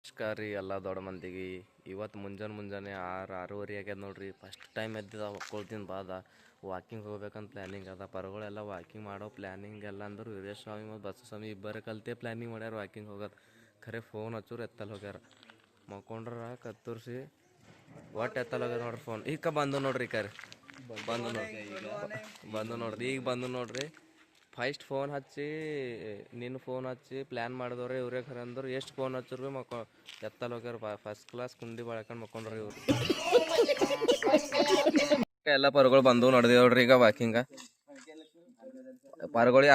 ನಮಸ್ಕಾರ ರೀ ಎಲ್ಲ ದೊಡ್ಡ ಮಂದಿಗೆ. ಇವತ್ತು ಮುಂಜಾನೆ 6:30 ಆಗ್ಯದ ನೋಡ್ರಿ. ಫಸ್ಟ್ ಟೈಮ್ ಎದ್ದಿದ ಹೊಕ್ಕೊಳ್ತೀನಿ ಬಾದ ವಾಕಿಂಗ್ ಹೋಗ್ಬೇಕಂತ ಪ್ಲ್ಯಾನಿಂಗ್ ಅದ. ಪರಗಳೆಲ್ಲ ವಾಕಿಂಗ್ ಮಾಡೋ ಪ್ಲ್ಯಾನಿಂಗ್ ಎಲ್ಲ ಅಂದ್ರೆ ವೀರೇಶ್ ಸ್ವಾಮಿ ಮತ್ತು ಬಸವ ಸ್ವಾಮಿ ಇಬ್ಬರು ಕಲ್ತೆ ಪ್ಲ್ಯಾನಿಂಗ್ ಮಾಡ್ಯಾರ ವಾಕಿಂಗ್ ಹೋಗೋದು. ಖರೆ ಫೋನ್ ಹಚ್ಚೋರು ಎತ್ತಲ್ಲಿ ಹೋಗ್ಯಾರ. ಮಕ್ಕೊಂಡ್ರ ಕತ್ತೂರಿಸಿ ಒಟ್ಟು ಎತ್ತಲ್ಲಿ ಹೋಗ್ಯಾರ ನೋಡ್ರಿ ಫೋನ್. ಈಗ ಬಂದು ನೋಡ್ರಿ ಕರೆ ಬಂದು ನೋಡ್ರಿ ಈಗ ಬಂದು ನೋಡ್ರಿ. ಫಸ್ಟ್ ಫೋನ್ ಹಚ್ಚಿ ನಿನ್ನ ಫೋನ್ ಹಚ್ಚಿ ಪ್ಲ್ಯಾನ್ ಮಾಡಿದವ್ರೆ ಇವ್ರೇ ಖರೆ ಅಂದ್ರೆ ಎಷ್ಟು ಫೋನ್ ಹಚ್ಚರು ಎತ್ತಲ್ಲಿ ಹೋಗ್ಯಾರ. ಫಸ್ಟ್ ಕ್ಲಾಸ್ ಕುಂಡಿ ಬಾಳ್ಕೊಂಡು ಮಕ್ಕೊಂಡ್ರಿ ಇವ್ರು. ಎಲ್ಲ ಪರ್ಗಳು ಬಂದು ನೋಡ್ದೇವ್ರಿ ಈಗ ವಾಕಿಂಗ. ಪರ್ಗಳು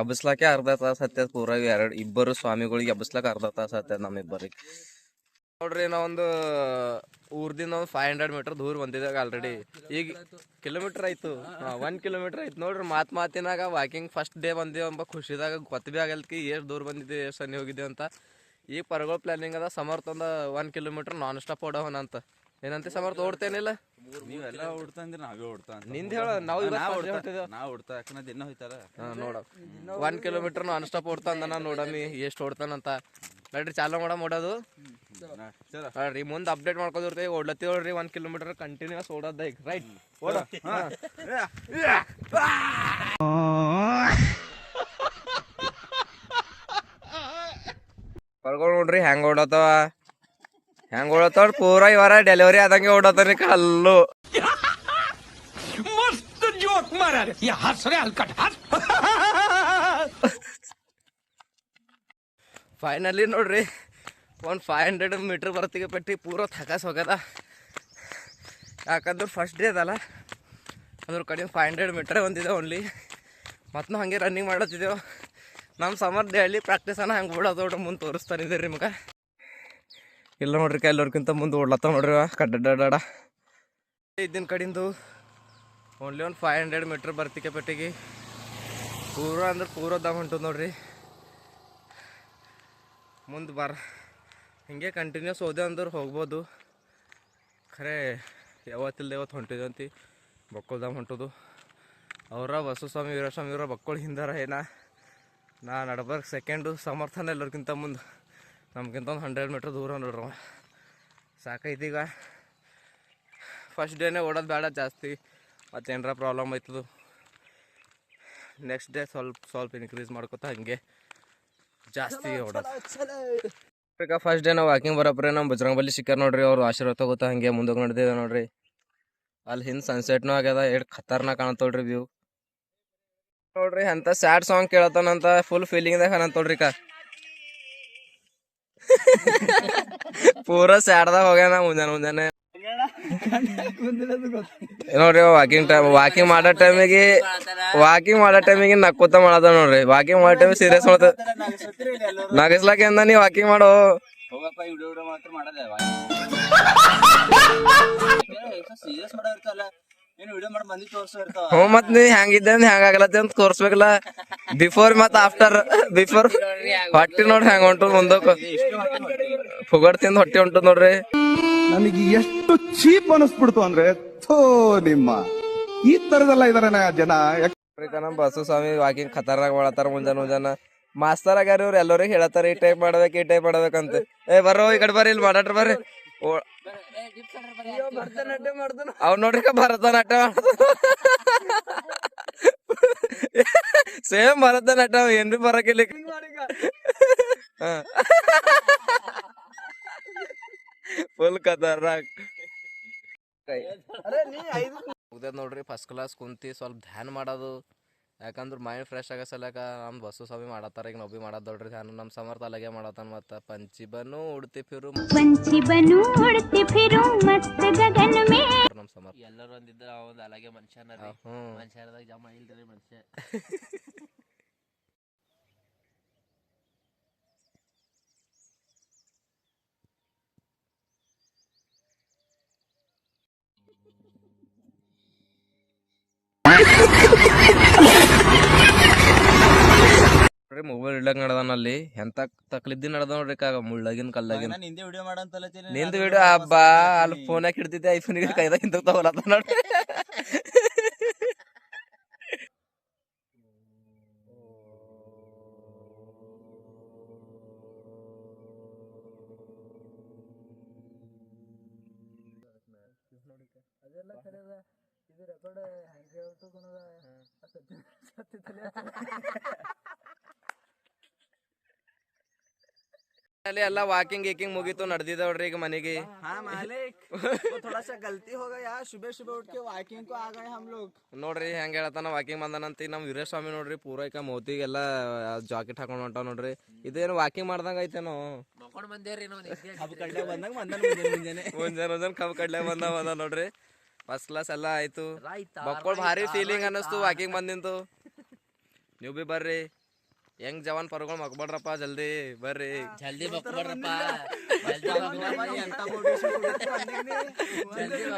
ಎಬ್ಬಸ್ಲಾಕೆ ಅರ್ಧ ತಾಸು ಹತ್ತದ. ಪೂರ ಇಬ್ಬರು ಸ್ವಾಮಿಗಳಿಗೆ ಎಬ್ಬಸ್ಲಾಕ ಅರ್ಧ ತಾಸು ಹತ್ತದ ನಮ್ಮಿಬ್ಬರಿಗೆ. ನೋಡ್ರಿ ನಾವೊಂದು ಊರ್ದಿಂದ ಒಂದು 500 ಮೀಟರ್ ದೂರ ಬಂದಿದ್ದಾಗ ಆಲ್ರೆಡಿ. ಈಗ ಕಿಲೋಮೀಟರ್ ಆಯ್ತು, 1 ಕಿಲೋಮೀಟರ್ ಆಯ್ತು ನೋಡ್ರಿ. ಮಾತಿನಾಗ ವಾಕಿಂಗ್ ಫಸ್ಟ್ ಡೇ ಬಂದೇವು ಎಂಬ ಖುಷಿದಾಗ ಗೊತ್ತ ಭೀ ಆಗಲ್ಕಿ ಎಷ್ಟು ದೂರ ಬಂದಿದ್ದೆ, ಎಷ್ಟು ಸನಿ ಹೋಗಿದ್ದೇವೆ ಅಂತ. ಈಗ ಪರ್ಗಳು ಪ್ಲಾನಿಂಗ್ ಅದ. ಸಮರ್ಥ ಒಂದು 1 ಕಿಲೋಮೀಟರ್ ನಾನ್ ಸ್ಟಾಪ್ ಓಡೋವನಂತ. ಏನಂತ ಸಮರ್ಥ ಓಡ್ತೇನಿಲ್ಲ? ನೀವೆಲ್ಲ ಓಡ್ತಾ ನಾವೇ ಓಡ್ತಾ ನಿಂದ ಹೇಳ. ನಾವು ಓಡ್ತಾ ಯಾಕಂದ್ರೆ ದಿನ ಹೋಯ್ತಾರ ನೋಡ 1 ಕಿಲೋಮೀಟರ್ ನಾನ್ ಸ್ಟಾಪ್ ಓಡ್ತಾ ಅಂದ. ನೋಡಮಿ ಎಷ್ಟು ಓಡ್ತಾನಂತ. ನಡ್ರಿ ಚಾಲೋ ಮಾಡೋದು ನೋಡ್ರಿ. ಮುಂದೆ ಅಪ್ಡೇಟ್ ಮಾಡ್ಕೋದಿರ್ತೀವಿ. ಓಡ್ಲತ್ತೀವಿ ನೋಡ್ರಿ 1 ಕಿಲೋಮೀಟರ್ ಕಂಟಿನ್ಯೂಸ್ ಓಡೋದ ಈಗ. ರೈಟ್ ಓಡ ಪರ್ಗಳು ನೋಡ್ರಿ ಹೆಂಗ್ ಓಡತಾವ ಪೂರ ಇವರ ಡೆಲಿವರಿ ಆದಂಗೆ ಓಡತಾನೆ ಕಲ್ಲು. ಫೈನಲಿ ನೋಡ್ರಿ ಒಂದು 500 ಮೀಟ್ರ್ ಬರ್ತಿಗೆ ಪಟ್ಟಿ ಪೂರ ಥಕಾಸ್ ಹೋಗ್ಯದ. ಯಾಕಂದ್ರೆ ಫಸ್ಟ್ ಡೇ ಅದಲ್ಲ, ಅದ್ರ ಕಡೆ 500 ಮೀಟ್ರ್ ಒಂದಿದೆ ಓನ್ಲಿ. ಮತ್ತು ನಾವು ಹಾಗೆ ರನ್ನಿಂಗ್ ಮಾಡತ್ತಿದ್ದೆವು. ನಮ್ಮ ಸಮರ್ ಡೈಲಿ ಪ್ರಾಕ್ಟೀಸನ ಹಂಗೆ ಓಡೋದು ಮುಂದೆ ತೋರಿಸ್ತಾನಿದ್ದೀರಿ ನಿಮ್ಗೆ. ಇಲ್ಲ ನೋಡ್ರಿ ಎಲ್ಲರ್ಕಿಂತ ಮುಂದೆ ಓಡ್ಲತ್ತಾವ ನೋಡ್ರಿ ಕಡ್ಡಾಡ. ಇದ್ದಿನ ಕಡಿಂದು ಓನ್ಲಿ ಒಂದು 500 ಮೀಟ್ರ್ ಬರ್ತಿಕೆ ಪಟ್ಟಿಗೆ ಪೂರ ಅಂದ್ರೆ ಪೂರದಾಗ ಹೊಂಟದ ನೋಡ್ರಿ. ಮುಂದೆ ಹಿಂಗೆ ಕಂಟಿನ್ಯೂಸ್ ಹೋದೆ ಅಂದ್ರೆ ಹೋಗ್ಬೋದು. ಖರೆ ಯಾವತ್ತಿಲ್ಲದೆ ಇವತ್ತು ಹೊಂಟಿದಂತಿ ಬಕ್ಕಳ್ದಾಗ ಹೊಂಟೋದು. ಅವರ ಬಸವಸ್ವಾಮಿ ವೀರಸ್ವಾಮಿ ಇವರ ಬಕ್ಕಳು ಹಿಂದಾರ ನಾ ನಡ್ಬರ್ಕ್ ಸೆಕೆಂಡು. ಸಮರ್ಥನ ಎಲ್ಲರಿಗಿಂತ ಮುಂದೆ ನಮ್ಗಿಂತ ಒಂದು 100 ಮೀಟ್ರ್ ದೂರ ನೋಡ್ರವ. ಸಾಕೈತೀಗ. ಫಸ್ಟ್ ಡೇನೇ ಓಡೋದು ಬೇಡ ಜಾಸ್ತಿ, ಮತ್ತೇನಾರ ಪ್ರಾಬ್ಲಮ್ ಆಯ್ತದು ನೆಕ್ಸ್ಟ್ ಡೇ ಸ್ವಲ್ಪ ಇನ್ಕ್ರೀಸ್ ಮಾಡ್ಕೊತಾ ಹಂಗೆ ಜಾಸ್ತಿ ಓಡೋದು. ಈಗ ಫಸ್ಟ್ ಡೇ ನಾವು ವಾಕಿಂಗ್ ಬರೋಪ್ರೆ ನಮ್ಮ ಬಜರಂಗ ಬಲಿ ಸಿಕ್ಕಾರ ನೋಡ್ರಿ. ಅವ್ರು ಆಶೀರ್ವಾದ ತಗೋತಾ ಹಂಗೆ ಮುಂದೋಗಿ ನಡೆದಿದೆ ನೋಡ್ರಿ. ಅಲ್ಲಿ ಹಿಂದೆ ಸನ್ಸೆಟ್ನೂ ಆಗ್ಯದ. ಎಷ್ಟು ಖತರ್ನಾಕ್ ಕಾಣತ್ತೋಳ್ರಿ ವ್ಯೂ ನೋಡ್ರಿ. ಅಂತ ಸ್ಯಾಡ್ ಸಾಂಗ್ ಕೇಳತ್ತಾನಂತ ಫುಲ್ ಫೀಲಿಂಗ್ದಾಗ ಕಾಣತ್ತೋಳ್ರಿ ಪೂರ ಸ್ಯಾಡ್ದಾಗ ಹೋಗ್ಯಾನ ಮುಂಜಾನೆ ನೋಡ್ರಿ. ವಾಕಿಂಗ್ ಮಾಡೋ ಟೈಮಿಗೆ ನಕ್ಕೋತ ಮಾಡದ ನೋಡ್ರಿ. ವಾಕಿಂಗ್ ಮಾಡೋ ಟೈಮಿಗೆ ಸೀರಿಯಸ್ ಮಾಡ್ತದ. ನಗಸ್ಲಾಕ ಎಂದ ನೀ ವಾಕಿಂಗ್ ಮಾಡೋ ಹ್ಞೂ. ಮತ್ ನೀ ಹೆಂಗಿದ್ದೆ ಅಂತ ಹೆಂಗಾಗಲತ್ತೆ ಅಂತ ತೋರ್ಸ್ಬೇಕಲ್ಲ. ಬಿಫೋರ್ ಮತ್ ಆಫ್ಟರ್. ಬಿಫೋರ್ ಹೊಟ್ಟಿ ನೋಡ್ರಿ ಹೆಂಗ ಹೊಂಟು ಮುಂದಕ್ಕೆ ಫುಗಡ್ ತಿಂದು ಹೊಟ್ಟಿ ಹೊಂಟದ ನೋಡ್ರಿ. ನನಗೆ ಎಷ್ಟು ಚೀಪ್ ಅನಿಸ್ಬಿಡ್ತು ಅಂದ್ರೆ ನಿಮ್ಮ ಈ ತರದೆಲ್ಲ ಇದಾರೆ ಜನ. ನಮ್ ಬಸವ ಸ್ವಾಮಿ ವಾಕಿಂಗ್ ಖತರ್ನಾಕ್ ಮಾಡತ್ತಾರ ಮುಂಜಾನೆ. ಮಾಸ್ತರ್ ಆಗ್ಯಾರ ಇವ್ರು. ಎಲ್ಲರಿಗೆ ಹೇಳತ್ತಾರ ಈ ಟೈಪ್ ಮಾಡ್ಬೇಕಂತ. ಬರ್ರೋ ಈ ಕಡೆ ಬರ್ರಿ, ಇಲ್ಲಿ ಮಾಡಾಟ್ರ ಬರ್ರಿ. ಅವ್ ನೋಡ್ರಿ ಭರತನಾಟ್ಯ ಸೇಮ್ ಭರತನಾಟ್ಯ. ಏನ್ರಿ ಬರಕಿಲ್ಲ ಫುಲ್ ಖತರ್ನಾಕ್ ಮುಗ್ದದ್ ನೋಡ್ರಿ. ಫಸ್ಟ್ ಕ್ಲಾಸ್ ಕುಂತಿ ಸ್ವಲ್ಪ ಧ್ಯಾನ ಮಾಡೋದು. ಯಾಕಂದ್ರೆ ಮೈಂಡ್ ಫ್ರೆಶ್ ಆಗೋ ಸಲಕ ನಮ್ಮ ಬಸವ ಸ್ವಾಮಿ ಮಾಡತ್ತಾರ. ಈಗ ನಾವು ಭೀ ಮಾಡೋದು ನೋಡ್ರಿ ಧ್ಯಾನ. ನಮ್ಮ ಸಮರ್ಥ ಅಲಾಗೆ ಮಾಡತ್ತಾನ. ಮತ್ತು पंछी बनूं उड़ते फिरूं मस्त गगन में. ನಮ್ಮ ಸಮರ್ಥ ಎಲ್ಲರೂ ಅಂದಿದ್ದ ಒಂದು ಅಲಾಗೆ ಮನುಷ್ಯನದಾಗ ಜಮ ಇಲ್ರಿ ಮನುಷ್ಯ. ಮೊಬೈಲ್ ಇಡ್ಲಕ್ ನಡ್ದಾನಲ್ಲಿ ಎಂತ ತಕ್ಲಿದ್ದಿ ನಡ್ದ ನೋಡ್ರಿ ಮುಳ್ಳಗಿನ ಕಲ್ಲಾಗಿನ. ನಿಂದು ವಿಡಿಯೋ ಹಬ್ಬಾ ಅಲ್ಲಿ ಫೋನ್ ಯಾಕೆ ಹಿಡ್ತಿದ್ದೆ ಐಫೋನಿಗೆ ಕೈದಾಗ ಇಂತ ತಗೊಳತ್ತ ನೋಡ್ರಿ. ಅಲ್ಲಿ ಎಲ್ಲ ವಾಕಿಂಗ್ ಗೀಕಿಂಗ್ ಮುಗೀತು ನಡೆದಿದ್ದವ್ರಿ ಈಗ ಮನೆಗೆ हाँ मालिक वो थोड़ा सा गलती हो गया सुबह सुबह उठ के वॉकिंग को आ गए हम लोग ನೋಡ್ರಿ ಹೆಂಗ್ ಹೇಳ್ತಾನ ವಾಕಿಂಗ್ ಬಂದನಂತ ನಮ್ ವೀರಸ್ವಾಮಿ ನೋಡ್ರಿ ಪೂರ ಈಗ ಮೋತಿಗೆಲ್ಲ ಜಾಕೆಟ್ ಹಾಕೊಂಡ್ ಹೊಂಟಾವ ನೋಡ್ರಿ ಇದೇನು ವಾಕಿಂಗ್ ಮಾಡ್ದಂಗ ಐತೇನೋ अब कड़े बंದಾಗ मंदन ಮುಂಜಾನೆ ಮುಂಜಾನೆ ಕಬ್ಬು ಕಡ್ಲೆ ಬಂದ ನೋಡ್ರಿ ಫಸ್ಟ್ ಕ್ಲಾಸ್ ಎಲ್ಲ ಆಯ್ತು ಬಕ್ಕೊಳ್ ಭಾರಿ ಫೀಲಿಂಗ್ ಅನ್ನಿಸ್ತು ವಾಕಿಂಗ್ ಬಂದಿಂತು ನೀವು ಬಿ ಬರ್ರಿ ಹೆಂಗ್ ಜವಾನ್ ಪರ್ಗಳು ಮಕ್ಬಡ್ರಪ್ಪ ಜಲ್ದಿ ಬರ್ರಿ ಜಲ್ದಿ ಬಕ್ಬಡ್ರಪ್ಪ ಎಂತ motivation ಕೊಡುತ್ತೆ ಬಂದಿನಿ.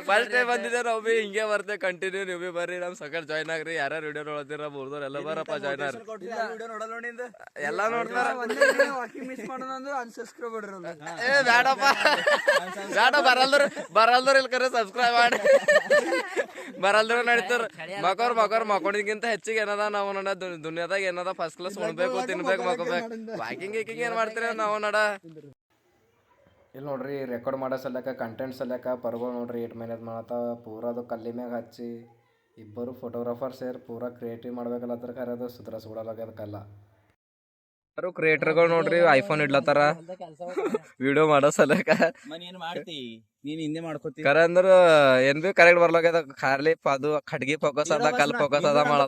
ಫಸ್ಟ್ ಟೈಮ್ ಬಂದಿದ್ದೆ ನಾವು ಬಿ ಹಿಂಗೆ ಬರ್ತೇವೆ ಕಂಟಿನ್ಯೂ ನೀವು ಬಿ ಬರ್ರಿ ನಮ್ ಸಕಟ್ ಜಾಯ್ನ್ ಆಗ್ರಿ ಯಾರ್ಯಾರು ವಿಡಿಯೋ ನೋಡ್ತೀರ ಬೋರ್ದವ್ರ ಎಲ್ಲ ಬರಪ್ಪ ಜಾಯ್ನ್ ಆಗ್ರಿ ಕೊಡ್ರಿ, ಆ ವಿಡಿಯೋ ನೋಡಲ್ಲ ನೋಡಿಂದ ಎಲ್ಲಾ ನೋಡ್ತಾರ ವಾಕಿಂಗ್ ಮಿಸ್ ಮಾಡೋಣ ಅಂದ್ರೆ ಅನ್ಸಬ್ಸ್ಕ್ರೈಬ್ ಮಾಡ್ರಿ ಏ ಬೇಡಪ್ಪ ಬೇಡ ಬರಲ್ದ್ರ ಇಲ್ಲಿ ಕರೆ ಸಬ್ಸ್ಕ್ರೈಬ್ ಮಾಡಿ ಬರಲ್ದ್ರ ನಡೀತಾರ ಮಕ್ಕೊಂಡಿಗಿಂತ ಹೆಚ್ಚಿಗೆ ಏನದ ನಾವು ನೋಡ ದುನಿಯಾದಾಗ ಏನದ ಫಸ್ಟ್ ಕ್ಲಾಸ್ ಉಣ್ಬೇಕು ತಿನ್ಬೇಕು ಮಕ್ಕೋಬೇಕು ವಾಕಿಂಗ್ ಗೀಕಿಂಗ್ ಏನ್ ಮಾಡ್ತೀರ ನಾವು ನೋಡ ಇಲ್ಲಿ ನೋಡ್ರಿ ರೆಕಾರ್ಡ್ ಮಾಡೋ ಸಲಕ ಕಂಟೆಂಟ್ ಸಲಕ ಪರ್ಗಳು ನೋಡ್ರಿ 8 ಮೈನದ್ ಮಾಡತ್ತ ಪೂರದು ಕಲ್ಲಿ ಮ್ಯಾಗ ಹಚ್ಚಿ ಇಬ್ಬರು ಫೋಟೋಗ್ರಾಫರ್ ಸೇರಿ ಪೂರಾ ಕ್ರಿಯೇಟಿವ್ ಮಾಡ್ಬೇಕಲ್ಲತ್ರ ಖರೆ ಅದು ಸುಧಾರಿಸ್ಬಿಡಲ್ಲ ಯಾರು ಕ್ರಿಯೇಟರ್ಗಳು ನೋಡ್ರಿ ಐಫೋನ್ ಇಡ್ಲತ್ತಾರ ವಿಡಿಯೋ ಮಾಡೋ ಸಲಕ ಮನಿ ಏನ್ ಮಾಡ್ತಿ ನೀನ್ ಹಿಂದೆ ಮಾಡ್ಕೋತಿ ಕರೆ ಅಂದ್ರ ಏನ್ ಬಿ ಕರೆಕ್ಟ್ ಬರ್ಲಾಗ್ಯದ ಖಾಲಿ ಅದು ಖಡ್ಗಿ ಫೋಕಸ್ ಅದ ಕಲ್ ಫೋಕಸ್ ಅದ ಮಾಡೋ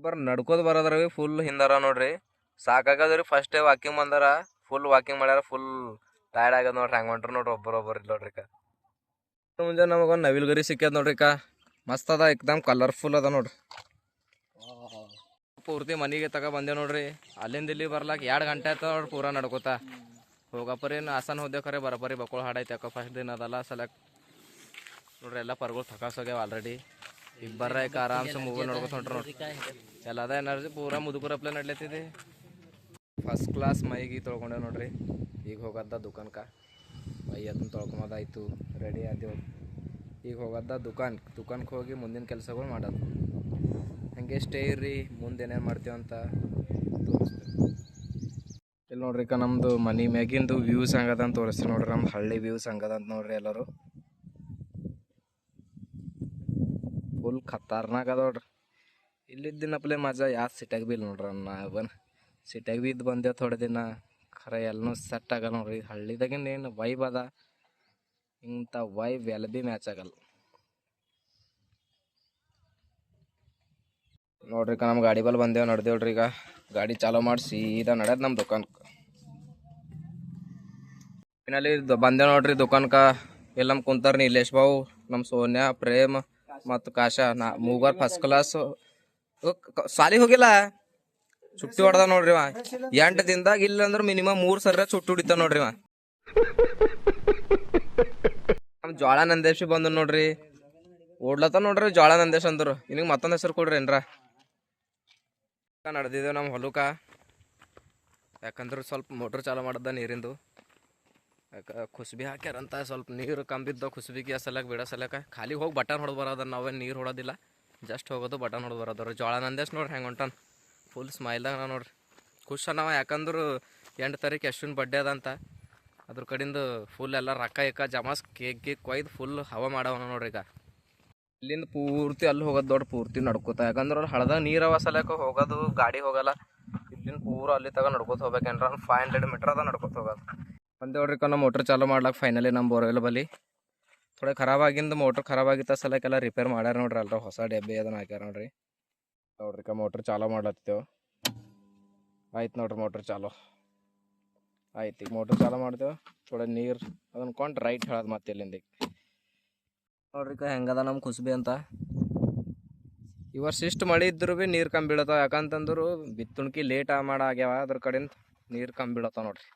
ಬರ್ ನಡ್ಕೋದ್ ಬರೋದ್ರ ಫುಲ್ ಹಿಂದಾರ ನೋಡ್ರಿ ಸಾಕಾಗದ್ರಿ ಫಸ್ಟ್ ಡೇ ವಾಕಿಂಗ್ ಬಂದಾರ ಫುಲ್ ವಾಕಿಂಗ್ ಮಾಡ್ಯಾರ ಫುಲ್ ಟಯರ್ಡ್ ಆಗ್ಯದ ನೋಡ್ರಿ ಹಂಗ ಹೊಂಟ್ರ ನೋಡ್ರಿ ಒಬ್ಬರೊಬ್ಬರು ಇಲ್ಲ ನೋಡ್ರಿ ಮುಂಜಾನೆ ನಮಗೊಂದು ನವಿಲ್ಗರಿ ಸಿಕ್ಕ್ಯದ ನೋಡ್ರಿ ಮಸ್ತ್ ಅದ ಏಕ್ದಮ್ ಕಲರ್ಫುಲ್ ಅದ ನೋಡ್ರಿ ಪೂರ್ತಿ ಮನೆಗೆ ತಗ ಬಂದೆ ನೋಡ್ರಿ ಅಲ್ಲಿಂದ ಇಲ್ಲಿ ಬರ್ಲಾಕ 2 ಗಂಟೆ ಆಯ್ತ ನೋಡ್ರಿ ಪೂರಾ ನಡ್ಕೋತಾ ಹೋಗಪ್ಪರಿ ಆಸನ್ ಹೋದೆ ಖರೆ ಬರಪರಿ ಬಕ್ಕಳು ಹಾಡೈತೆ ಯಾಕ ಫಸ್ಟ್ ದಿನ ಅದಲ್ಲ ಸಲಕ್ ನೋಡ್ರಿ ಎಲ್ಲ ಪರ್ಗಳು ಥಕಾಸೋಗ್ಯಾವ ಆಲ್ರೆಡಿ ಈಗ ಬರ್ರ ಈಗ ಆರಾಮ್ಸೆ ಮೂವಿ ನೋಡ್ಕೊತ ಹೊಂಟ್ರಿ ನೋಡ್ರಿ ಎಲ್ಲದ ಎನರ್ಜಿ ಪೂರಾ ಮುದುಕರಪ್ಲೆ ನಡ್ಲತ್ತಿದೆ ಫಸ್ಟ್ ಕ್ಲಾಸ್ ಮೈಗಿ ತೊಳ್ಕೊಂಡೆ ನೋಡ್ರಿ ಈಗ ಹೋಗದ್ದ ದುಕಾನ್ಕ ಮೈ ಅದನ್ನ ತೊಳ್ಕೊಂಬೋದಾಯ್ತು ರೆಡಿ ಆದೇವು ಈಗ ಹೋಗದ್ದ ದುಕಾನ್ಗೆ ಹೋಗಿ ಮುಂದಿನ ಕೆಲಸಗಳು ಮಾಡೋದು ಹಂಗೆ ಸ್ಟೇ ಇರ್ರಿ ಮುಂದೆ ಏನೇನು ಮಾಡ್ತೀವಿ ಅಂತ ತೋರಿಸ್ತೀವಿ ಇಲ್ಲಿ ನೋಡ್ರಿ ನಮ್ಮದು ಮನೆ ಮ್ಯಾಗಿಂದು ವ್ಯೂಸ್ ಹಂಗದ ಅಂತ ತೋರಿಸ್ತೀವಿ ನೋಡ್ರಿ ನಮ್ದು ಹಳ್ಳಿ ವ್ಯೂಸ್ ಹಂಗದ ಅಂತ ನೋಡ್ರಿ ಎಲ್ಲರೂ ಫುಲ್ ಖತರ್ನಾಕ್ ಅದ ನೋಡ್ರಿ ಇಲ್ಲಿದ್ದಿನಪ್ಲೆ ಮಜಾ ಯಾರು ಸಿಟ್ಯಾಗ ಬಿ ಇಲ್ಲ ನೋಡ್ರಿ ನಾವನ್ ಸಿಟ್ಯಾಗ ಬಿ ಇದ್ದು ಬಂದೇವು ಥೋಡೆ ದಿನ ಖರೆ ಎಲ್ಲನೂ ಸೆಟ್ ಆಗಲ್ಲ ನೋಡ್ರಿ ಹಳ್ಳಿದಾಗಿನ ಏನು ವೈಬ್ ಅದ ಇಂಥ ವೈಬ್ ಎಲ್ಲಿ ಬಿ ಮ್ಯಾಚ್ ಆಗಲ್ಲ ನೋಡ್ರಿ ನಮ್ಮ ಗಾಡಿ ಬಲ್ ಬಂದೇವು ನಡ್ದೇವ್ರಿ ಈಗ ಗಾಡಿ ಚಾಲೂ ಮಾಡಿ ಸೀದಾ ನಡೆಯೋದು ನಮ್ಮ ದುಕಾನ್ಗೆ ಫೈನಲಿ ಬಂದೇವು ನೋಡ್ರಿ ದುಕಾನ್ಗೆ ಇಲ್ಲಿ ನಮ್ಮ ಕುಂತಾರ ನೀಲೇಶ್ ಬಾವು ನಮ್ಮ ಸೋನ್ಯಾ ಪ್ರೇಮ್ ಮತ್ತು ಕಾಶಾ ಮೂವರ್ ಫಸ್ಟ್ ಕ್ಲಾಸ್ ಸಾಲಿ ಹೋಗಿಲ್ಲ ಚುಟ್ಟಿ ಹೊಡೆದ ನೋಡ್ರಿ 8 ದಿನದಾಗ ಇಲ್ಲ ಅಂದ್ರೆ ಮಿನಿಮಮ್ 3 ಸರ ಚುಟ್ಟಿ ಹೊಡಿತಾವ ನೋಡ್ರಿ ನಮ್ಮ ಜ್ವಾಳ ನಂದೇಶ್ ಬಂದು ನೋಡ್ರಿ ಓಡ್ಲತ್ತ ನೋಡ್ರಿ ಜ್ವಾಳ ನಂದೇಶ್ ಅಂದ್ರು ನಿನಗೆ ಮತ್ತೊಂದು ಹೆಸರು ಕೊಡ್ರಿ ಏನ್ರ ನಡೆದಿದ್ದೇವೆ ನಮ್ಮ ಹೊಲಕ್ಕ ಯಾಕಂದ್ರೆ ಸ್ವಲ್ಪ ಮೋಟ್ರ್ ಚಾಲು ಮಾಡ್ದ ನೀರಿಂದು ಯಾಕೆ ಕುಸ್ಬಿ ಹಾಕ್ಯಾರಂತ ಸ್ವಲ್ಪ ನೀರು ಕಂಬಿದ್ದ ಕುಸ್ಬಿಗೆ ಸಲಕ ಬಿಡೋ ಸಲಕ ಖಾಲಿ ಹೋಗಿ ಬಟನ್ ಹೊಡೆದು ಬರೋದ ನಾವೇನು ನೀರು ಹೊಡೋದಿಲ್ಲ ಜಸ್ಟ್ ಹೋಗೋದು ಬಟನ್ ಹೊಡೆದು ಬರೋದವ್ರಿ ಜ್ವಾಳ ನಂದೇಶ್ ನೋಡ್ರಿ ಹೆಂಗೆ ಹೊಂಟಾನ ಫುಲ್ ಸ್ಮೈಲ್ದಾಗ ನಾವು ನೋಡ್ರಿ ಖುಷ್ ನಾವ ಯಾಕಂದ್ರೆ 8 ತಾರೀಕು ಅಶ್ವಿನ್ ಬಡ್ಡೆ ಅದಂತ ಅದ್ರ ಕಡೆಯಿಂದ ಫುಲ್ ಎಲ್ಲ ರೊಕ್ಕ ಜಮಾಸ್ ಕೇಕ್ ಕೊಯ್ದು ಫುಲ್ ಹವಾ ಮಾಡವನ ನೋಡ್ರಿ ಈಗ ಇಲ್ಲಿಂದ ಪೂರ್ತಿ ಅಲ್ಲಿ ಹೋಗೋದು ದೊಡ್ಡ ಪೂರ್ತಿ ನಡ್ಕೋತ ಯಾಕಂದ್ರೆ ಅವ್ರು ಹಳದಾಗ ನೀರವ ಸಲಕ ಹೋಗೋದು ಗಾಡಿ ಹೋಗಲ್ಲ ಇಲ್ಲಿಂದ ಪೂರ ಅಲ್ಲಿ ತಗ ನಡ್ಕೋತ ಹೋಗ್ಬೇಕೇನ್ರ 500 ಮೀಟರ್ ಅದ ನಡ್ಕೋತ ಹೋಗೋದು ಬಂದೇವ್ರಿ ನಮ್ಮ ಮೋಟ್ರ್ ಚಾಲು ಮಾಡ್ಲಾಕ ಫೈನಲಿ ನಮ್ಮ ಬೋರ್ವೆಲ್ ಬಲ್ಲಿ ಥೋಡೆ ಖರಾಬಾಗಿಂದ ಮೋಟ್ರ್ ಖರಾಬಾಗಿತ್ತ ಸಲಕ್ಕೆಲ್ಲ ರಿಪೇರ್ ಮಾಡ್ಯಾರ ನೋಡ್ರಿ ಅಲ್ರ ಹೊಸ ಡಬ್ಬಿ ಅದನ್ನ ಹಾಕ್ಯಾರ ನೋಡ್ರಿ ಮೋಟ್ರ್ ಚಾಲು ಮಾಡ್ಲತ್ತೇವೆ ಆಯ್ತು ನೋಡ್ರಿ ಮೋಟ್ರ್ ಚಾಲು ಆಯ್ತು ಈಗ ಮೋಟ್ರ್ ಚಾಲು ಮಾಡ್ತೇವೆ ಥೋಡೆ ನೀರು ಅದನ್ನ ಕೊಂಡು ರೈಟ್ ಹೇಳೋದು ಮತ್ತೆ ಇಲ್ಲಿಂದ ನೋಡ್ರಿ ಹೆಂಗದ ನಮ್ಮ ಕುಸ್ಬಿ ಅಂತ ಈ ವರ್ಷ ಇಷ್ಟು ಮಳೆ ಇದ್ರು ಭೀ ನೀರು ಕಮ್ಮಿ ಬೀಳತ್ತಾವ ಯಾಕಂತಂದ್ರು ಬಿತ್ತುಣ್ಕಿ ಲೇಟ್ ಆಗ್ಯಾವ ಅದ್ರ ಕಡೆಯಿಂದ ನೀರು ಕಮ್ಮಿ ಬೀಳತ್ತಾವ ನೋಡ್ರಿ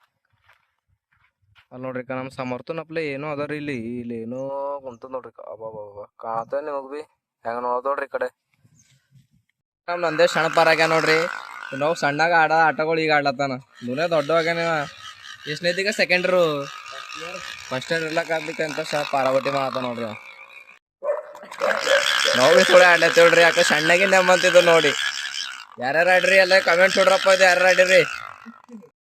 ಅಲ್ಲಿ ನೋಡ್ರಿ ನಮ್ಮ ಸಮರ್ಥನಪ್ಲೆ ಏನೋ ಅದ ರೀ ಇಲ್ಲಿ ಏನೋ ಕುಂತದ ನೋಡ್ರಿ ಅಬ್ಬಾಬಾಬಾ ಕಾಣತ್ತ ನಿಮಗೆ ಭೀ ಹೆಂಗೆ ನೋಡೋದು ನೋಡ್ರಿ ಈ ಕಡೆ ನಮ್ಮ ನಂದೇ ಸಣ್ಣಪಾರಾಗ್ಯ ನೋಡ್ರಿ ನಾವು ಸಣ್ಣಾಗ ಆಟಗಳು ಈಗ ಆಡ್ಲತ್ತಾನ ದುನಿಯಾ ದೊಡ್ಡವಾಗ್ಯಾನ ಎಷ್ಟನೇದೀಗ ಸೆಕೆಂಡ್ರು ಫಸ್ಟ್ ಇಯರ್ ಇರ್ಲಕ್ಕ ಅಂತ ಪಾರಾವಟಿ ಮಾಡತ್ತ ನೋಡ್ರಿ ನಾವು ಭೀ ಥೋಡೆ ಆಡ್ಲತ್ತೇವ್ರಿ ಯಾಕೆ ಸಣ್ಣಗೆ ನೆಮ್ಮಂತಿದ್ದು ನೋಡಿ ಯಾರ್ಯಾರು ಆಡ್ರಿ ಎಲ್ಲ ಕಮೆಂಟ್ ಹೊಡ್ರಪ್ಪ ಇದು ಯಾರು ಆಡಿರಿ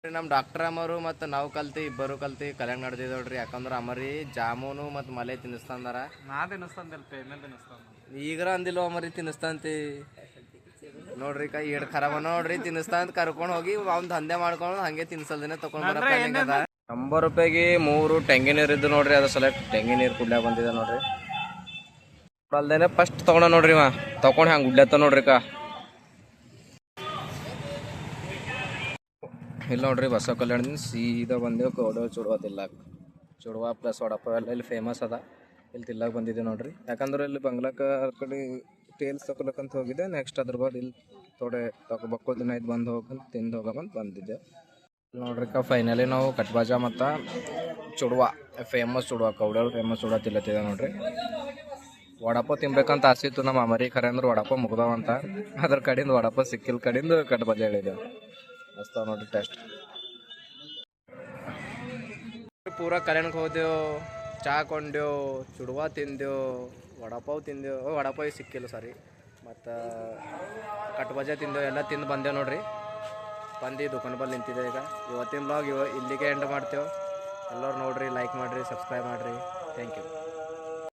ನಮ್ಮ ಡಾಕ್ಟರ್ ಅಮ್ಮರು ಮತ್ತು ನಾವು ಕಲ್ತಿ ಇಬ್ಬರು ಕಲ್ತಿ ಕಲ್ಯಾಣ ನಡೆದಿದ್ದು ನೋಡ್ರಿ. ಯಾಕಂದ್ರೆ ಅಮ್ಮರಿ ಜಾಮೂನು ಮತ್ತು ಮಲೆ ತಿನ್ನಿಸ್ತಂದಾರ. ಈಗರ ಅಂದಿಲ್ಲ ಅಮ್ಮರಿ ತಿನ್ನಿಸ್ತಂತಿ ನೋಡ್ರಿ. ಕೈ ಏಡ್ ಖರಾಬ ನೋಡ್ರಿ ತಿನ್ನಿಸ್ತಂತ ಕರ್ಕೊಂಡು ಹೋಗಿ ಅವ್ನ ದಂಧೆ ಮಾಡ್ಕೊಂಡು ಹಂಗೆ ತಿನ್ಸಲ್ದೇನೆ ತಗೊಂಡ್ ಬರೋ ಪ್ಲಾನಿಂಗ್ ಅದ. 100 ರೂಪಾಯಿಗೆ 3 ಟೆಂಗಿ ನೀರು ಇದ್ದು ನೋಡ್ರಿ. ಅದು ಸಲ ಟೆಂಗಿ ನೀರು ಕುಡ್ಲಾಕ ಬಂದಿದೆ ನೋಡ್ರಿ. ಅಲ್ದೇನೆ ಫಸ್ಟ್ ತಗೊಂಡ ನೋಡ್ರಿ ಇವ ತಗೊಂಡು ಹಂಗೆ ಗುಡ್ಲತ್ತ ನೋಡ್ರಿ ಇಲ್ಲಿ ನೋಡ್ರಿ ಬಸವ ಕಲ್ಯಾಣದಿಂದ ಸೀದಾ ಬಂದೇವು ಕೌಡವ ಚುಡುವ ತಿಲ್ಲಾಕ. ಚುಡುವ ಪ್ಲಸ್ ವಡಪ್ಪ ಎಲ್ಲ ಇಲ್ಲಿ ಫೇಮಸ್ ಅದ. ಇಲ್ಲಿ ತಿಲ್ಲಾಕ ಬಂದಿದ್ದೆ ನೋಡ್ರಿ. ಯಾಕಂದ್ರೆ ಇಲ್ಲಿ ಬಂಗ್ಲಾಕ ಕಡೆ ಟೇಲ್ಸ್ ತಗೊಳಕಂತ ಹೋಗಿದ್ದೆ. ನೆಕ್ಸ್ಟ್ ಅದ್ರ ಬಾದ್ ಇಲ್ಲಿ ಥೋಡೆ ಬಕ್ಕೋ ದಿನ ಇದು ಬಂದು ಹೋಗಂತ ತಿಂದು ಹೋಗಂತ ಬಂದಿದ್ದೆ ನೋಡ್ರಿ. ಫೈನಲಿ ನಾವು ಕಟ್ಬಾಜ ಮತ್ತು ಚುಡುವ ಫೇಮಸ್ ಚುಡುವ ಕೌಡಳ ಫೇಮಸ್ ಚುಡುವ ತಿಲ್ಲತ್ತಿದೆ ನೋಡ್ರಿ. ವಡಪ್ಪ ತಿನ್ಬೇಕಂತ ಆಸೆ ಇತ್ತು ನಮ್ಮ ಅಮರಿ. ಖರೆ ಅಂದ್ರೆ ವಡಪ್ಪ ಮುಗ್ದಾವಂತ ಅದ್ರ ಕಡೆಯಿಂದ ವಡಪ್ಪ ಸಿಕ್ಕಿಲ್ ಕಡೆಯಿಂದ ಕಟ್ಬಾಜ ಹೇಳಿದ್ದೆವು. ಮಸ್ತಾವ ನೋಡ್ರಿ ಟೇಸ್ಟ್. ಪೂರಾ ಕಲ್ಯಾಣಕ್ಕೆ ಹೋದೆವು, ಚಾ ಕೊಂಡೆವು, ಚುಡುವ ತಿಂದೆವು, ವಡಪಾವ್ ತಿಂದೆವು. ವಡಪಾವ್ ಸಿಕ್ಕಿಲ್ಲ ಸಾರಿ. ಮತ್ತು ಕಟ್ಬಾಜ ತಿಂದೆವು. ಎಲ್ಲ ತಿಂದು ಬಂದೆವು ನೋಡ್ರಿ. ಬಂದು ದುಕಾನ್ ಬಲ್ಲಿ ನಿಂತಿದೆ ಈಗ. ಇವತ್ತಿನ ಬ್ಲಾಗ್ ಇಲ್ಲಿಗೆ ಎಂಡ್ ಮಾಡ್ತೇವೆ. ಎಲ್ಲರೂ ನೋಡ್ರಿ, ಲೈಕ್ ಮಾಡಿರಿ, ಸಬ್ಸ್ಕ್ರೈಬ್ ಮಾಡಿರಿ. Thank you.